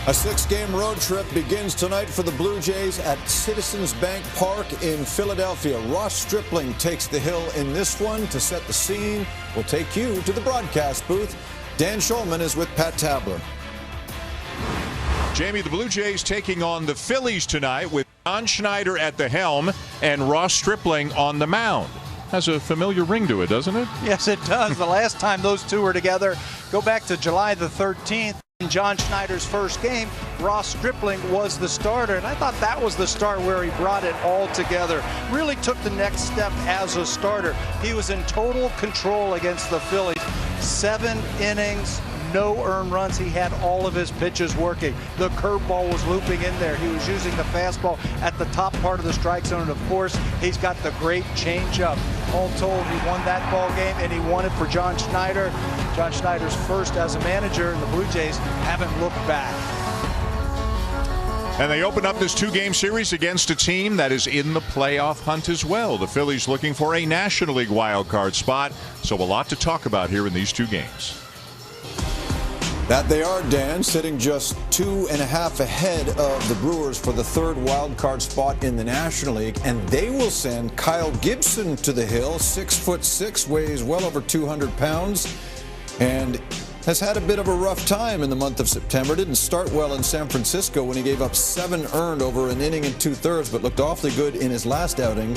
A 6-game road trip begins tonight for the Blue Jays at Citizens Bank Park in Philadelphia. Ross Stripling takes the hill in this one. To set the scene, we'll take you to the broadcast booth. Dan Schulman is with Pat Tabler. Jamie, the Blue Jays taking on the Phillies tonight with John Schneider at the helm and Ross Stripling on the mound. Has a familiar ring to it, doesn't it? Yes, it does. The last time those two were together, go back to July the 13th. In John Schneider's first game, Ross Stripling was the starter, and I thought that was the start where he brought it all together. Really took the next step as a starter. He was in total control against the Phillies. 7 innings, no earned runs. He had all of his pitches working. The curveball was looping in there. He was using the fastball at the top part of the strike zone, and of course, he's got the great changeup. All told, he won that ball game, and he won it for John Schneider. John Schneider's first as a manager, and the Blue Jays haven't looked back. And they open up this 2-game series against a team that is in the playoff hunt as well. The Phillies looking for a National League wildcard spot. So a lot to talk about here in these 2 games. That they are, Dan, sitting just 2.5 ahead of the Brewers for the 3rd wild card spot in the National League, and they will send Kyle Gibson to the hill. 6'6", weighs well over 200 pounds, and has had a bit of a rough time in the month of September. Didn't start well in San Francisco when he gave up 7 earned over an inning and 2/3, but looked awfully good in his last outing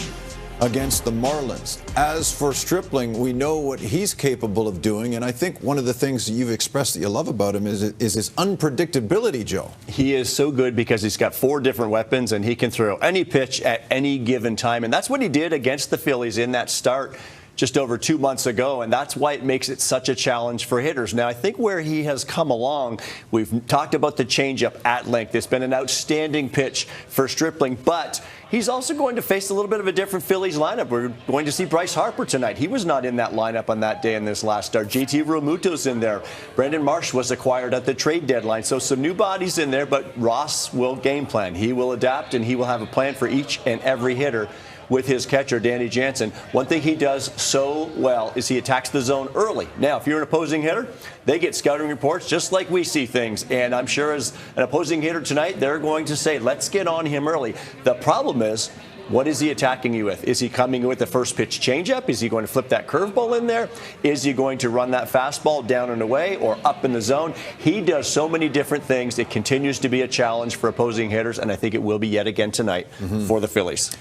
against the Marlins. As for Stripling, we know what he's capable of doing, and I think one of the things that you've expressed that you love about him is his unpredictability, Joe. He is so good because he's got 4 different weapons, and he can throw any pitch at any given time, and that's what he did against the Phillies in that start just over 2 months ago, and that's why it makes it such a challenge for hitters. Now, I think where he has come along, we've talked about the changeup at length. It's been an outstanding pitch for Stripling, but he's also going to face a little bit of a different Phillies lineup. We're going to see Bryce Harper tonight. He was not in that lineup on that day in this last start. JT Realmuto's in there. Brandon Marsh was acquired at the trade deadline. So some new bodies in there, but Ross will game plan. He will adapt, and he will have a plan for each and every hitter with his catcher, Danny Jansen. One thing he does so well is he attacks the zone early. Now, if you're an opposing hitter, they get scouting reports just like we see things. And I'm sure as an opposing hitter tonight, they're going to say, let's get on him early. The problem is, what is he attacking you with? Is he coming with the first pitch changeup? Is he going to flip that curveball in there? Is he going to run that fastball down and away or up in the zone? He does so many different things. It continues to be a challenge for opposing hitters, and I think it will be yet again tonight for the Phillies.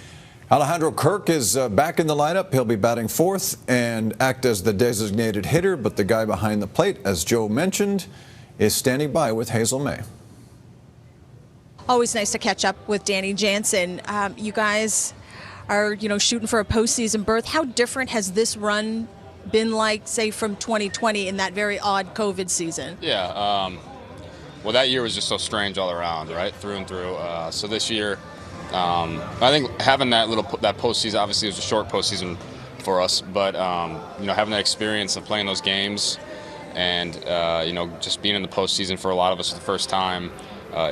Alejandro Kirk is back in the lineup. He'll be batting 4th and act as the designated hitter, but the guy behind the plate, as Joe mentioned, is standing by with Hazel May. Always nice to catch up with Danny Jansen. You guys are, shooting for a postseason berth. How different has this run been like, say, from 2020 in that very odd COVID season? Yeah, well, that year was just so strange all around, right, through and through. So this year, I think having that postseason, obviously it was a short postseason for us, but having that experience of playing those games and just being in the postseason for a lot of us for the first time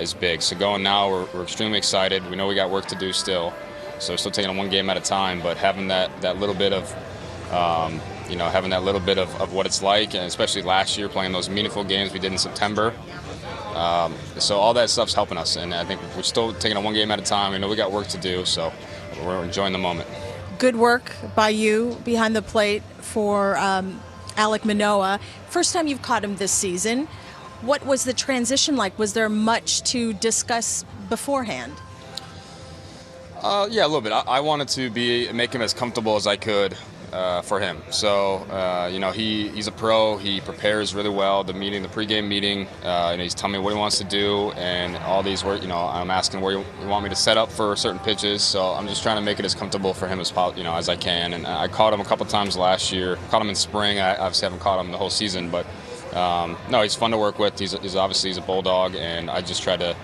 is big. So going now, we're extremely excited. We know we got work to do still, so we're still taking it 1 game at a time. But having that little bit of having that little bit of what it's like, and especially last year playing those meaningful games we did in September. So all that stuff's helping us, and I think we're still taking it 1 game at a time. We know we got work to do, so we're enjoying the moment. Good work by you behind the plate for Alek Manoah. First time you've caught him this season. What was the transition like? Was there much to discuss beforehand? Yeah, a little bit. I wanted to make him as comfortable as I could for him. So, he's a pro. He prepares really well. The pregame meeting, he's telling me what he wants to do, and all these I'm asking where you want me to set up for certain pitches. So I'm just trying to make it as comfortable for him as I can. And I caught him a couple times last year. Caught him in spring. I obviously haven't caught him the whole season, but no, he's fun to work with. He's obviously a bulldog, and I just try to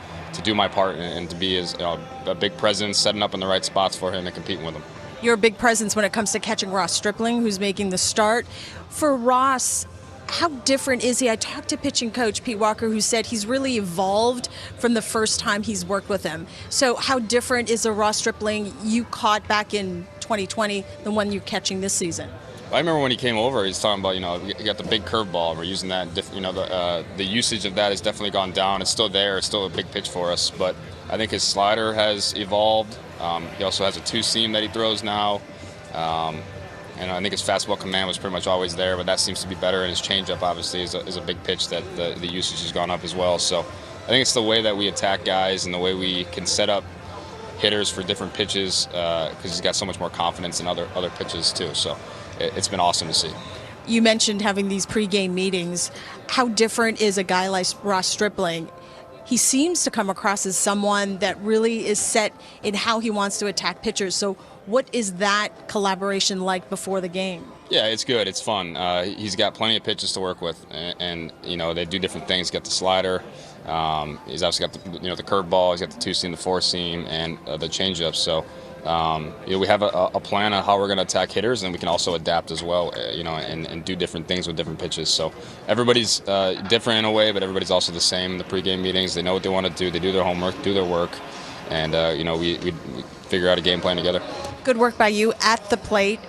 do my part and to be a big presence, setting up in the right spots for him and competing with him. You're a big presence when it comes to catching Ross Stripling, who's making the start. For Ross, how different is he? I talked to pitching coach Pete Walker, who said he's really evolved from the first time he's worked with him. So how different is the Ross Stripling you caught back in 2020 than one you're catching this season? I remember when he came over, he's talking about, you got the big curveball, and we're using that. The usage of that has definitely gone down. It's still there. It's still a big pitch for us. But I think his slider has evolved. He also has a two-seam that he throws now. And I think his fastball command was pretty much always there, but that seems to be better. And his changeup, obviously, is a big pitch that the usage has gone up as well. So I think it's the way that we attack guys and the way we can set up hitters for different pitches because he's got so much more confidence in other pitches too. So it's been awesome to see. You mentioned having these pregame meetings. How different is a guy like Ross Stripling? He seems to come across as someone that really is set in how he wants to attack pitchers. So what is that collaboration like before the game? Yeah, it's good. It's fun. He's got plenty of pitches to work with, and they do different things. He's got the slider. He's obviously got the curveball. He's got the two-seam, the four-seam, and the changeup. So we have a plan on how we're going to attack hitters, and we can also adapt as well. And do different things with different pitches. So everybody's different in a way, but everybody's also the same in the pregame meetings. They know what they want to do. They do their homework, do their work, and we figure out a game plan together. Good work by you at the plate.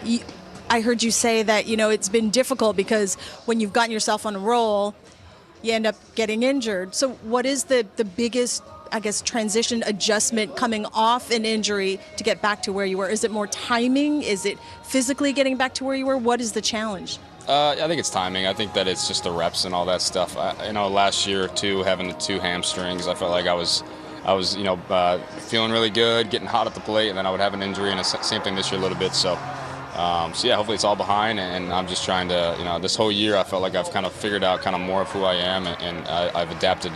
I heard you say that, it's been difficult because when you've gotten yourself on a roll, you end up getting injured. So what is the biggest, transition adjustment coming off an injury to get back to where you were? Is it more timing? Is it physically getting back to where you were? What is the challenge? I think it's timing. I think that it's just the reps and all that stuff. Last year, too, having the two hamstrings, I felt like I was feeling really good, getting hot at the plate, and then I would have an injury, and the same thing this year a little bit. So hopefully it's all behind, and I'm just trying to, this whole year I felt like I've kind of figured out kind of more of who I am, and I've adapted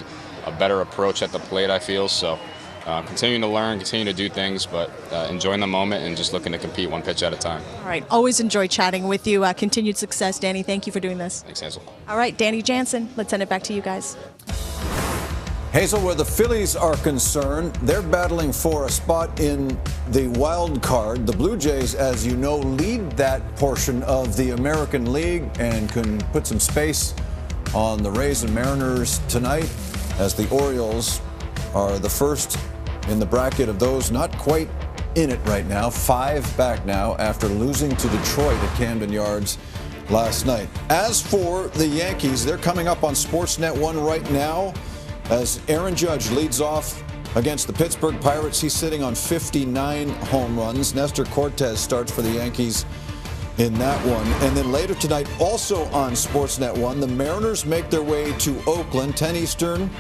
a better approach at the plate, I feel. So continuing to learn, continuing to do things, but enjoying the moment and just looking to compete one pitch at a time. All right. Always enjoy chatting with you. Continued success, Danny. Thank you for doing this. Thanks, Hazel. All right, Danny Jansen, let's send it back to you guys. Hazel, where the Phillies are concerned, they're battling for a spot in the wild card. The Blue Jays, as you know, lead that portion of the American League and can put some space on the Rays and Mariners tonight, as the Orioles are the first in the bracket of those not quite in it right now. 5 back now after losing to Detroit at Camden Yards last night. As for the Yankees, they're coming up on Sportsnet 1 right now, as Aaron Judge leads off against the Pittsburgh Pirates. He's sitting on 59 home runs. Nestor Cortez starts for the Yankees in that one. And then later tonight, also on Sportsnet 1, the Mariners make their way to Oakland, 10 Eastern,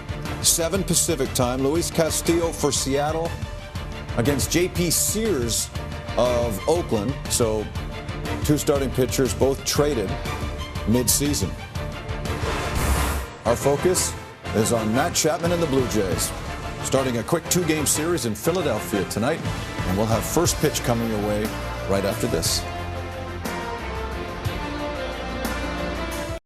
7 Pacific time. Luis Castillo for Seattle against J.P. Sears of Oakland. So 2 starting pitchers, both traded mid-season. Our focus is on Matt Chapman and the Blue Jays, starting a quick 2-game series in Philadelphia tonight, and we'll have first pitch coming your way right after this.